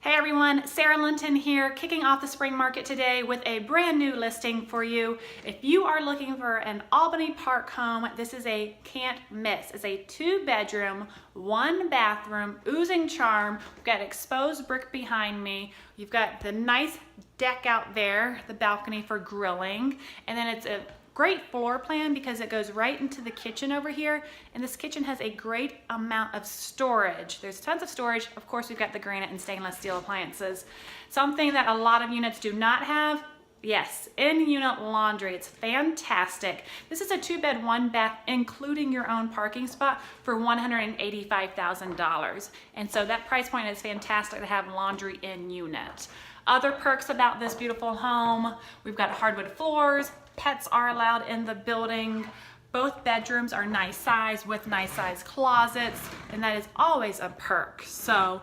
Hey everyone, Sarah Linton here, kicking off the spring market today with a brand new listing for you. If you are looking for an Albany Park home, this is a can't miss. It's a 2-bedroom, 1-bathroom, oozing charm. We've got exposed brick behind me. You've got the nice deck out there, the balcony for grilling, and then it's a great floor plan because it goes right into the kitchen over here, and this kitchen has a great amount of storage. There's tons of storage. Of course, we've got the granite and stainless steel appliances. Something that a lot of units do not have, yes, in-unit laundry. It's fantastic. This is a 2-bed, 1-bath, including your own parking spot for $185,000. And so that price point is fantastic to have laundry in unit. Other perks about this beautiful home, we've got hardwood floors. Pets are allowed in the building. Both bedrooms are nice size with nice size closets, and that is always a perk. So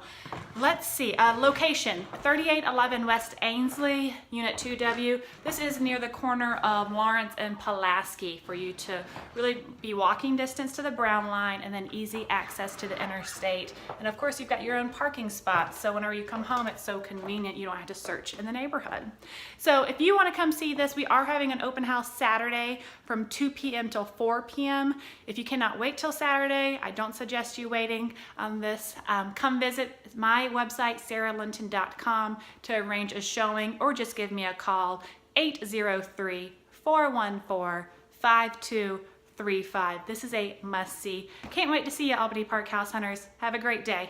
let's see, location, 3811 West Ainslie, Unit 2W. This is near the corner of Lawrence and Pulaski for you to really be walking distance to the Brown line and then easy access to the interstate. And of course, you've got your own parking spots. So whenever you come home, it's so convenient. You don't have to search in the neighborhood. So if you want to come see this, we are having an open house Saturday from 2 p.m. till 4 p.m. If you cannot wait till Saturday, I don't suggest you waiting on this. Come visit my website, sarahlinton.com, to arrange a showing, or just give me a call, 803-414-5235. This is a must-see. Can't wait to see you, Albany Park house hunters. Have a great day.